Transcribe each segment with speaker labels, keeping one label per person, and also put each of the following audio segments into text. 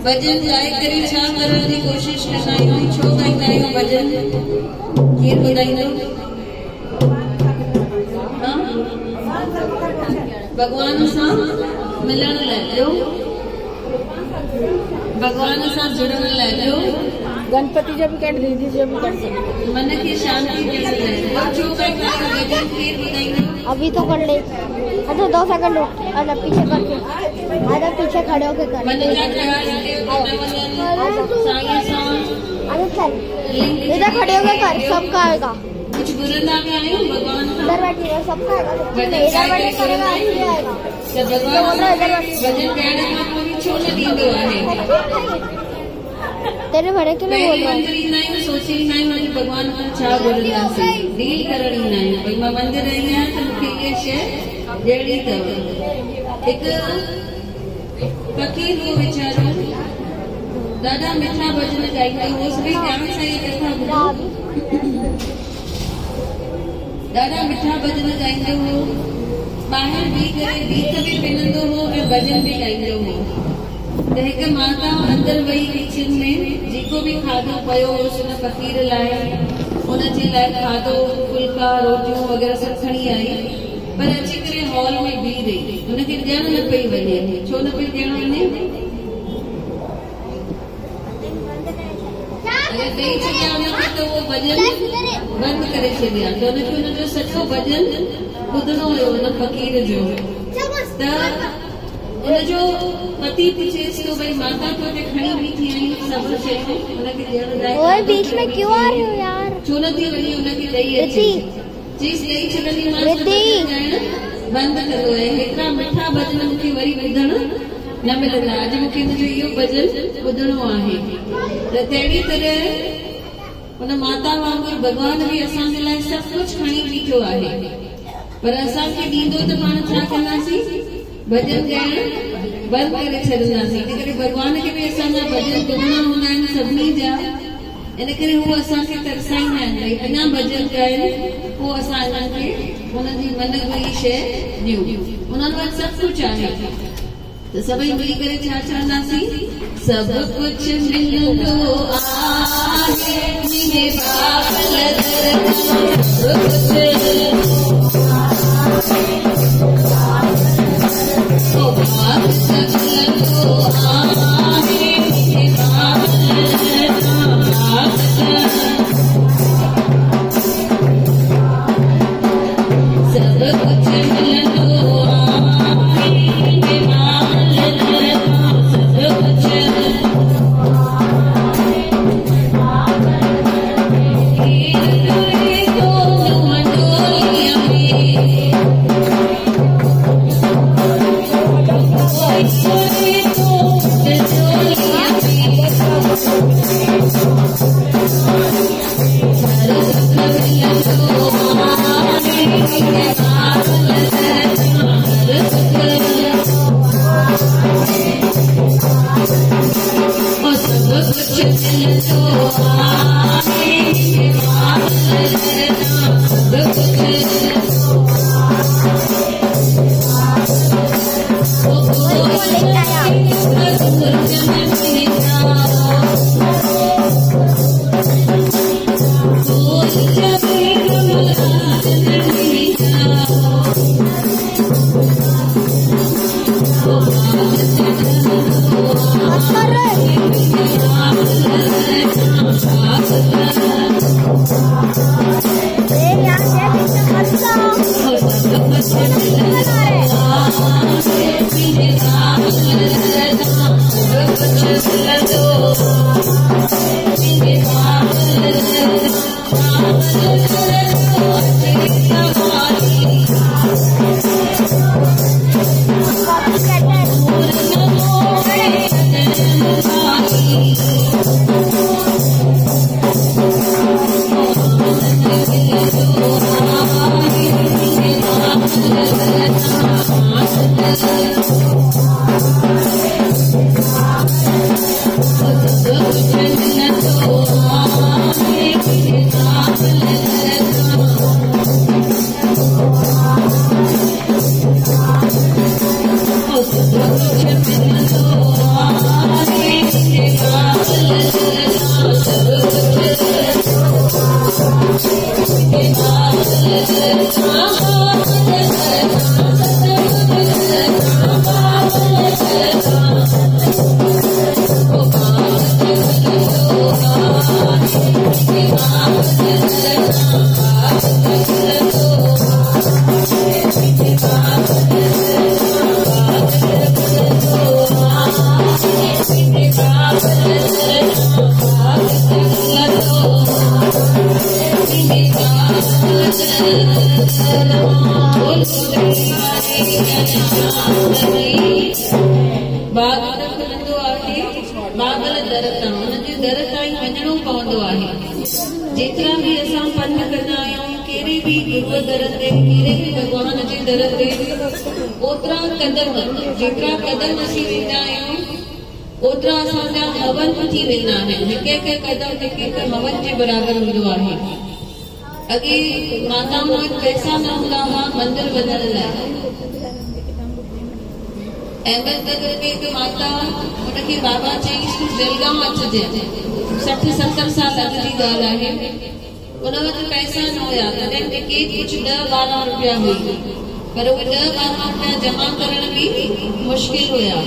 Speaker 1: भजन गाय करी छा करण की कोशिश कंदा आहियूं छो गाईंदा आहियूं भजन केरु ॿुधाईंदो भगवान सां मिलण लाइ ॿियो भगवान सां जुड़ण लाइ ॿियो
Speaker 2: गणपति जो भी कर दीदी जो भी कर सकते
Speaker 1: मन की शांति ॾियण लाइ छो गाईंदा आहियूं भजन केरु ॿुधाईंदो
Speaker 2: अभी तो कर ले अच्छा 2 सेकंड अरे पीछे करके अरे पीछे खड़े होके कर
Speaker 1: मन जा ख्याल साईं सां
Speaker 2: अरे चल इधर खड़े होके कर सबका आएगा
Speaker 1: कुछ गुरंदा भी आयो भगवान सां
Speaker 2: इधर बैठिए सबका आएगा इधर बैठे करेगा ऐसे आएगा
Speaker 1: तो भगवान भजन गाइण खां पोइ छो न ॾींदो आहे
Speaker 2: तेरे बड़े के लिए बोल रहा
Speaker 1: मंदिर ईंदा आहियूं सोची ईंदा आहियूं कि भगवान खां छा घुरंदासीं डील करण ईंदा आहियूं भई मां मंदिर आई आहियां त मूंखे इहा शइ ॾियणी अथव हिकु फ़क़ीर हो वीचारो ॾाढा मिठा भजन ॻाईंदो हुअसि बि ध्यान सां इहा कथा ॿुधो ॾाढा मिठा भजन ॻाईंदो हो ॿाहिरि बीह करे गीत बि पिनंदो हो ऐं भॼन बि ॻाईंदो हो। त हिकु माता अंदरि वेही किचन में जेको बि खाधो पियो हुओसि उन फ़क़ीर लाइ, उनजे लाइ खाधो फुल्का रोटियूं वग़ैरह सभु खणी आई, पर अची करे हॉल में बीह रही। हुनखे ॾियण न पई वञे। छो न पई ॾियण वञे? अगरि ॾेई छॾिया हुनखे त उहो भॼन बंदि करे छॾिया। त हुनखे हुनजो सॼो भॼन ॿुधणो हुयो हुन फ़क़ीर जो। त उनजो पति पुछेसि तो भई माता तो ते खणी बीठी आई सभु शयूं हुनखे ॾियण लाइ।
Speaker 2: ओए बीच में क्यों आ रही हो यार?
Speaker 1: छो नथी वञी हुनखे ॾेई अचे? चीज़ ॾेई छॾंदी मां बंदि कंदो आहे। हेतिरा मिठा भॼन मूंखे वरी ॿुधण न मिलंदा। अॼु मूंखे हिनजो इहो भॼन ॿुधणो आहे। त तहिड़ी तरह हुन माता वांगुरु भॻवान बि असांजे लाइ सभु कुझु खणी बीठो आहे, पर असांखे ॾींदो त पाण छा कंदासीं? भॼन ॻाइण बंदि करे छॾंदासीं। इन करे भॻवान खे बि असांजा भॼन ॿुधणा हूंदा आहिनि सभिनी जा। इन करे हू असांखे तरसाईंदा आहिनि भई अञा भॼन ॻाइनि, पोइ असां हिननि खे हुनजी मन घुरी शइ ॾियूं। उन्हनि वटि सभु कुझु आहे त सभई मिली करे छा चवंदासीं? सभु कुझु मिलंदो आहे मुंहिंजे बाबल दर जेतिरा भी असां पंध कंदा आहियूं, कहिड़े बि गुरू दर ते, कहिड़े बि भॻवान जे दर ते, ओतिरा कदम, जेतिरा कदम असीं वेंदा आहियूं, ओतिरा असांजा हवन थी वेंदा आहिनि। हिकु हिकु कदम हिकु हिकु हवन जे बराबरि हूंदो आहे। अॻे माताउनि वटि पैसा न हूंदा हुआ मंदिर वञण लाइ, अहमदनगर में हिकु माता उनखे बाबा चईंसि तूं जलगांव अचिजे। 60-70 साल अॻु जी ॻाल्हि आहे। उन वटि पैसा न हुया, तॾहिं टिकट कुझु 10-12 रुपया हुई, पर उहे 10-12 रुपया जमा करण बि मुश्किल हुया।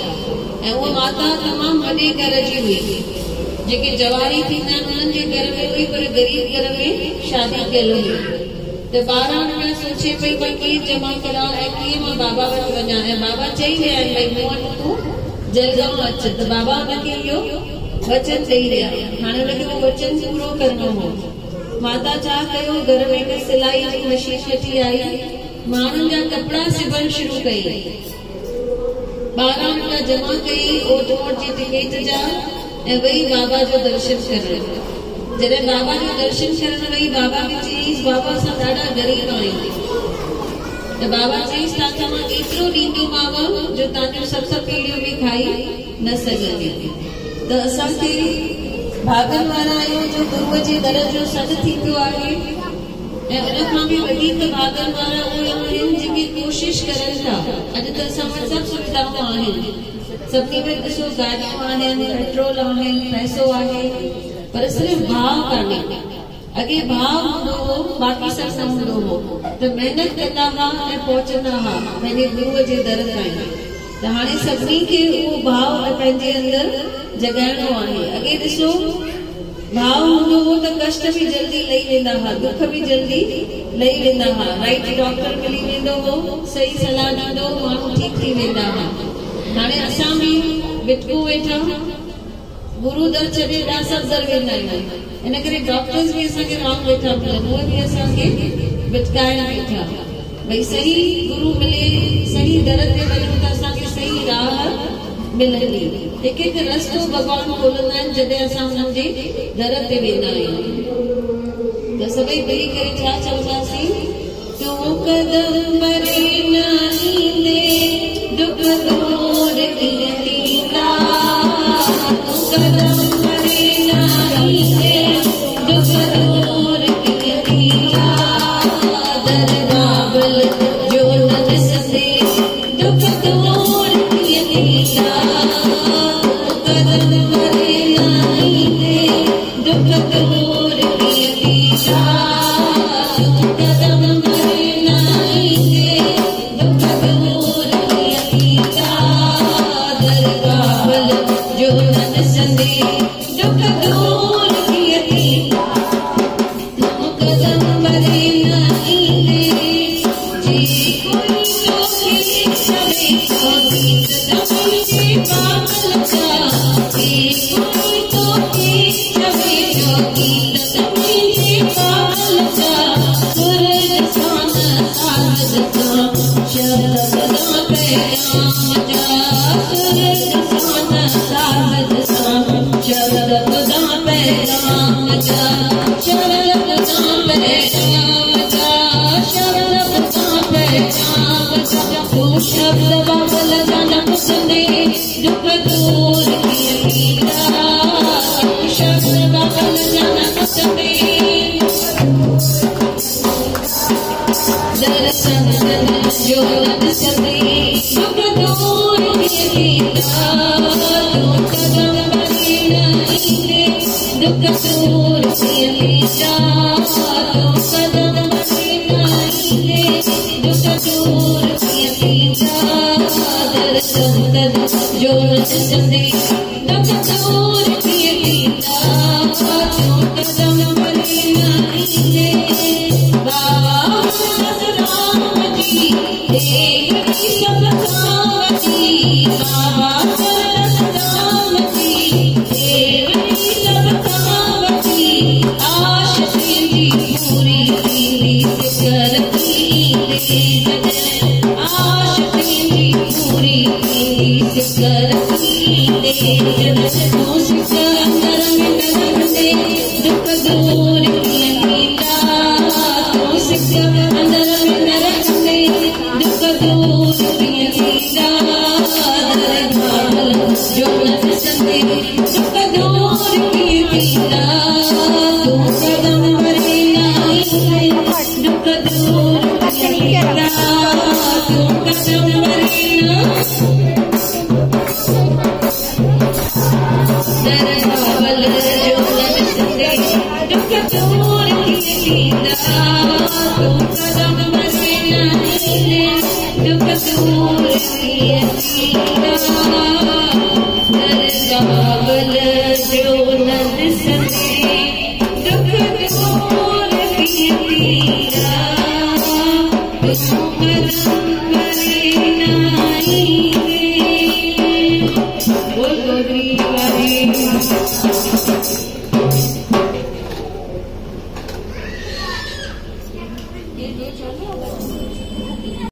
Speaker 1: ऐं उहा माता तमामु वॾे घर जी हुई, जेके जवारी थींदा आहिनि उन्हनि जे घर में हुई, पर ग़रीब घर में शादी कयल हुई। त 12 रुपया सोचे पई भई कीअं जमा करा ऐं कीअं मां बाबा वटि वञा। ऐं बाबा चई विया आहिनि भई मूं वटि तूं जलगांव अच। त बाबा हुनखे इहो वचन ॾेई रहिया। हाणे हुनखे उहो वचन पूरो करणो हो। माता छा कयो, घर में हिकु सिलाई जी मशीन वठी आई, माण्हुनि जा कपिड़ा सिबण शुरू कई। 12 रुपया जमा कई ओट मोट जी टिकट जा ऐं वई बाबा जो दर्शन करण। जॾहिं बाबा जो दर्शन करण वई, बाबा खे चईंसि बाबा असां ॾाढा ग़रीब आहियूं। त बाबा चईंसि तव्हांखे मां एतिरो ॾींदोमांव जो तव्हांजो सत पीढ़ियूं बि खाई न सघंदियूं। त असांखे भागन वारा आहियूं जो गुरूअ जे दर जो सॾु थींदो आहे। ऐं उन खां बि वधीक भागन वारा उहे आहिनि जेके कोशिश करनि था। अॼु त असां वटि सभु सुविधाऊं आहिनि, सभिनी में ॾिसो गाॾियूं आहिनि, पेट्रोल आहिनि, पैसो आहे, पर सिर्फ भाव कान्हे। अॻे भाव हूंदो हो, बाक़ी सभु न हूंदो हो। त महिनत कंदा हुआ ऐं पहुचंदा हुआ पंहिंजे गुरूअ जे दर ताईं। त हाणे सभिनी खे उहो भाव पंहिंजे अंदरि जगाइणो आहे। अॻे ॾिसो भाव हूंदो हो त कष्ट बि जल्दी लही वेंदा हुआ, दुख बि जल्दी लही वेंदा हुआ। राइट डॉक्टर मिली वेंदो हो, सही सलाह ॾींदो, माण्हू ठीकु थी वेंदा हुआ। हाणे असां बि बिटकू वेठा, गुरु दर छॾे ॾा सभु दर वेंदा आहियूं। इन करे डॉक्टर्स बि असांखे रॉन्ग वेठा मिलनि, उहे बि असांखे भिटकाइण वेठा। भई सही गुरु मिले, सही दर ते वञूं त असांखे सही राह मिलंदी। हिकु हिकु रस्तो भॻवान खोलंदा आहिनि जॾहिं असां हुननि जे दर ते वेंदा आहियूं। त सभई मिली करे छा चवंदासीं, तूं कदम भरे न ईंदे दुख दूर कीअं थींदा, तूं कदम भरे न ईंदे दुख दूर कीअं थींदा, दरगाह जो न ॾिसंदे दुख दूर कीअं थींदा, कदम भरे न ईंदे दुख दूर कीअं थींदा, कदम भरे न ईंदे दुख दूर कीअं थींदा, दरगाह जो न ॾिसंदे दुख दूर कीअं थींदा, तूं कदम भरे न ईंदे जी कोई तोखे छॾे कोई कदम जे पागल जा, कोई तोखे छॾे कोई कदम जे पागल जा, सुर सान साज का शब्द पैगाम जा, सुर सान साज का शब्द पैगाम जा, शब्द पैगाम जा, शब्द पैगाम जा, तू शब्द बाबल जा न पुछंदे दुख दूर कीअं थींदा, तू शब्द बाबल जा न पुछंदे दर्शन जो न ॾिसंदे दुख दूर कीअं थींदा, तूं कदम भरे न ईंदे दुख दूर कीअं थींदा, तूं कदम भरे न ईंदे दुख दूर कीअं थींदा, दर्शन जो न ॾिसंदे दुख दूर कीअं थींदा, तूं कदम भरे न ईंदे बाबा राम जी देवी सब कावती, बाबा राम जी देवी सब कावती, आश तेरी पूरी थींदी फिकर थींदे, आश तेरी पूरी थींदी फिकर थींदे, तूं सिक अंदर में न रखंदे दुख दूर कीअं थींदा, तूं सिक अंदर में न रखंदे दुख दूर कीअं थींदा, दरगाह जो न ॾिसंदे दुख दूर कीअं थींदा, तूं कदम भरे न ईंदे दुख दूर कीअं थींदा, तूं कदम भरे न तू कदम बसे नहीं दुख दूर की